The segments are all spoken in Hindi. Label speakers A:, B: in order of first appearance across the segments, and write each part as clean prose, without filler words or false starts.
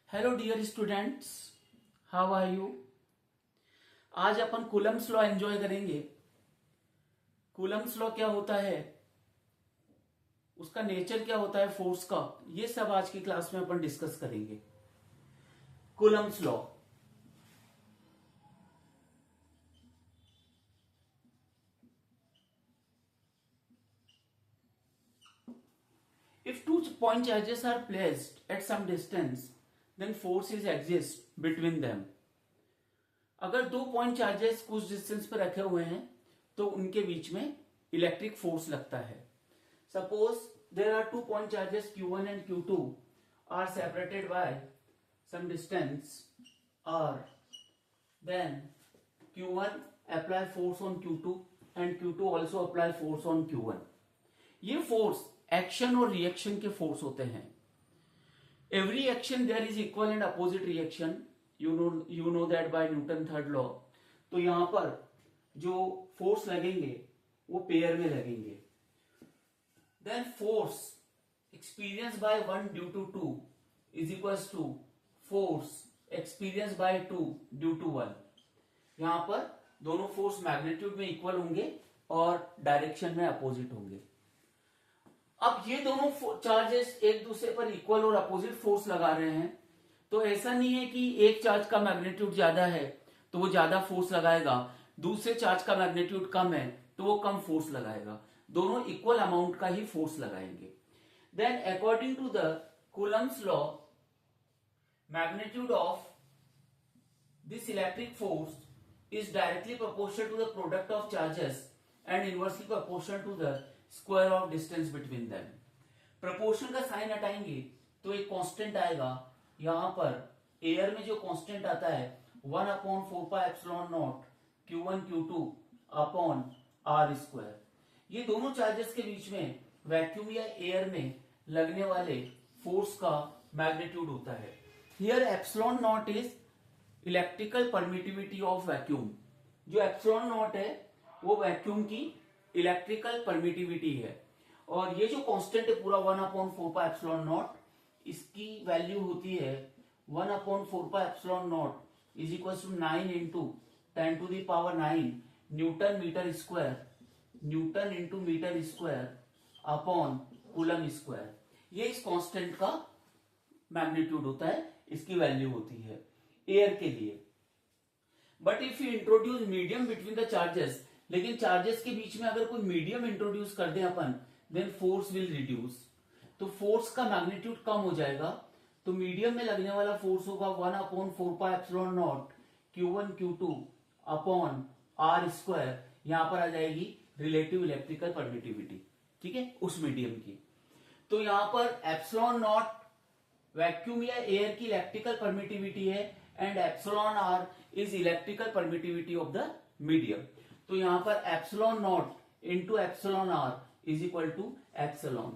A: Hello dear students, how are you. आज अपन कूलम्स लॉ एंजॉय करेंगे। कूलम्स लॉ क्या होता है, उसका नेचर क्या होता है, फोर्स का, ये सब आज की क्लास में अपन डिस्कस करेंगे। Coulomb's law. If two point charges are placed at some distance, then force is exist between them. अगर दो पॉइंट चार्जेस कुछ डिस्टेंस पर रखे हुए हैं तो उनके बीच में इलेक्ट्रिक फोर्स लगता है। Suppose there are two point charges Q1 and Q2 are separated by some distance R, then Q1 apply force on Q2 and Q2 also apply force on Q1. ये फोर्स एक्शन और रिएक्शन के फोर्स होते हैं। Every action there is equal and opposite reaction, you know that by Newton third law. तो यहां पर जो फोर्स लगेंगे वो पेयर में लगेंगे। Then force experience by one due to two is equals to force experience by two due to one. यहां पर दोनों फोर्स मैग्नीट्यूड में इक्वल होंगे और डायरेक्शन में अपोजिट होंगे। अब ये दोनों चार्जेस एक दूसरे पर इक्वल और अपोजिट फोर्स लगा रहे हैं, तो ऐसा नहीं है कि एक चार्ज का मैग्नीट्यूड ज्यादा है तो वो ज्यादा फोर्स लगाएगा, दूसरे चार्ज का मैग्नीट्यूड कम है तो वो कम फोर्स लगाएगा। दोनों इक्वल अमाउंट का ही फोर्स लगाएंगे। Then according to the Coulomb's law, magnitude of this electric force is directly proportional to the product of charges and inversely proportional to the square of distance between them. proportional का साइन हटाएंगे तो एक कांस्टेंट आएगा। यहां पर एयर में जो कांस्टेंट आता है 1/4πε0 Q1 Q2 upon R square. ये दोनों चार्जेस के बीच में वैक्यूम या एयर में लगने वाले फोर्स का मैग्नीट्यूड होता है। Here epsilon not is electrical permittivity of vacuum. जो एप्सिलॉन नॉट है वो वैक्यूम की इलेक्ट्रिकल परमिटिविटी है, और ये जो कांस्टेंट है पूरा 1/4πε0, इसकी वैल्यू होती है 1/4πε0 is equal to 9 into 10⁹ newton metre square, newton into metre square upon coulomb square. ये इस कांस्टेंट का मैग्नीट्यूड होता है, इसकी वैल्यू होती है एयर के लिए। But if you introduce medium between the charges, लेकिन चार्जेस के बीच में अगर कोई मीडियम इंट्रोड्यूस कर दे अपन, देन फोर्स विल रिड्यूस। तो फोर्स का मैग्नीट्यूड कम हो जाएगा, तो मीडियम में लगने वाला फोर्स होगा 1/4πε0 Q1 Q2 upon R square. यहां पर आ जाएगी रिलेटिव इलेक्ट्रिकल परमिटिविटी, ठीक है, उस मीडियम की। तो यहां पर एप्सिलॉन नॉट वैक्यूम या एयर की इलेक्ट्रिकल परमिटिविटी है and epsilon R is electrical permittivity of the medium. तो यहां पर epsilon naught into epsilon R is equal to epsilon,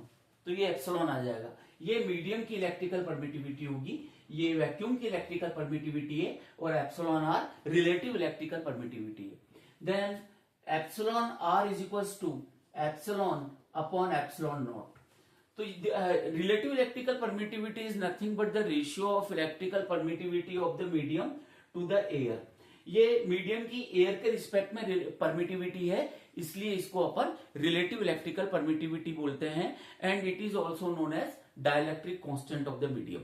A: तो ये एप्सिलॉन आ जाएगा। ये मीडियम की इलेक्ट्रिकल परमिटिविटी होगी, ये वैक्यूम की इलेक्ट्रिकल परमिटिविटी है, और epsilon R relative electrical permittivity है। Then epsilon R is equal to epsilon upon epsilon naught. तो relative electrical permittivity is nothing but the ratio of electrical permittivity of the medium to the air. ये मीडियम की एयर के रिस्पेक्ट में परमिटिविटी है, इसलिए इसको अपन रिलेटिव इलेक्ट्रिकल परमिटिविटी बोलते हैं, and it is also known as dielectric constant of the medium.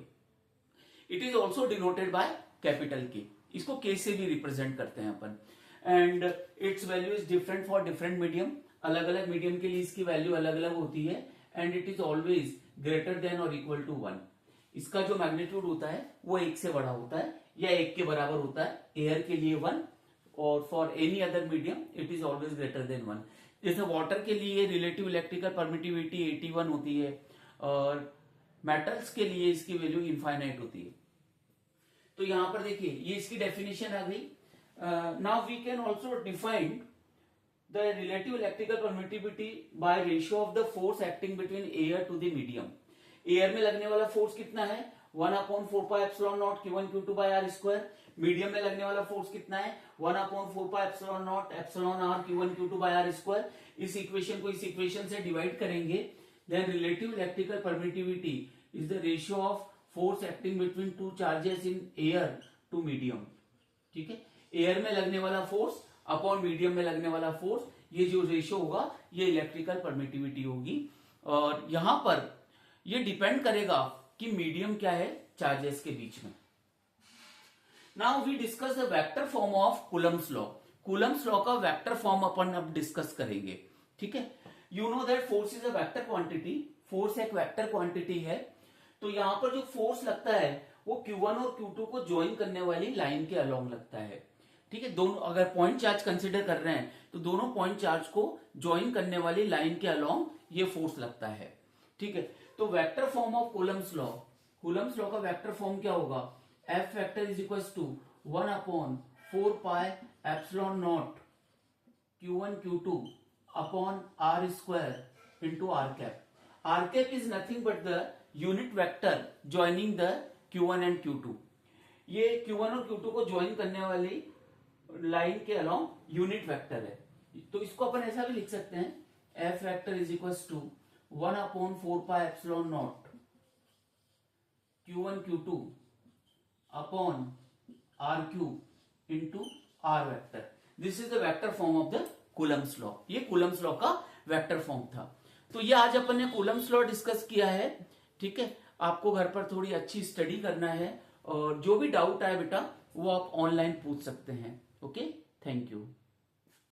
A: It is also denoted by capital K, इसको के से भी रिप्रेजेंट करते हैं अपन। And its value is different for different medium, अलग अलग मीडियम के लिए इसकी वैल्यू अलग अलग होती है, and it is always greater than और इक्वल टू 1। इसका जो मैग्नीट्यूड होता है वो 1 से बड़ा होता है या 1 के बराबर होता है। एयर के लिए 1, और for any other medium it is always greater than 1। जैसे वाटर के लिए रिलेटिव इलेक्ट्रिकल परमिटिविटी 81 होती है, और मेटल्स के लिए इसकी वैल्यू इनफाइनाइट होती है। तो यहां पर देखिए ये इसकी डेफिनेशन आ गई। Now we can also define the relative electrical permittivity by ratio of the force acting between air to the medium। Air में लगने वाला फोर्स कितना है 1/4πε0 Q1 Q2 by R square. Medium में लगने वाला फोर्स कितना है 1/4πε0 epsilon R Q1 Q2 by R square. इस इक्वेशन को इस इक्वेशन से डिवाइड करेंगे, then relative electrical permittivity is the ratio of force acting between two charges in air to medium. ठीक है, एयर में लगने वाला फोर्स अपॉन मीडियम में लगने वाला फोर्स, ये जो रेशियो होगा ये इलेक्ट्रिकल परमिटिविटी होगी। और यहां पर ये डिपेंड करेगा कि मीडियम क्या है चार्जेस के बीच में। Now we discuss the vector form of Coulomb's law. Coulomb's law का वेक्टर फॉर्म अपन अब डिस्कस करेंगे। ठीक है, you know that force is a vector quantity, force एक वेक्टर क्वांटिटी है। तो यहां पर जो फोर्स लगता है वो Q1 और Q2 को ज्वाइन करने वाली लाइन के अलोंग लगता है। ठीक है, दोनों अगर पॉइंट चार्ज कंसिडर कर रहे हैं तो दोनों पॉइंट चार्ज को ज्वाइन करने वाली लाइन के अलोंग ये फोर्स लगता है। ठीक है, तो vector form of Coulomb's law, Coulomb's law का वेक्टर फॉर्म क्या होगा, F vector is equal to 1 upon 4 pi epsilon naught Q1 Q2 upon R square into R cap. R cap is nothing but the unit vector joining the Q1 and Q2। ये Q1 और Q2 को ज्वाइन करने वाली लाइन के अलोंग यूनिट वेक्टर है। तो इसको अपन ऐसा भी लिख सकते हैं, F vector is equal to 1 upon 4 pi epsilon naught Q1 Q2 upon R cube into R vector. This is the vector form of the Coulomb's law. ये कूलम्स लॉ का वेक्टर फॉर्म था। तो ये आज अपन ने कूलम्स लॉ डिस्कस किया है। ठीक है, आपको घर पर थोड़ी अच्छी स्टडी करना है और जो भी डाउट आए बेटा वो आप ऑनलाइन पूछ सकते हैं। Okay, thank you.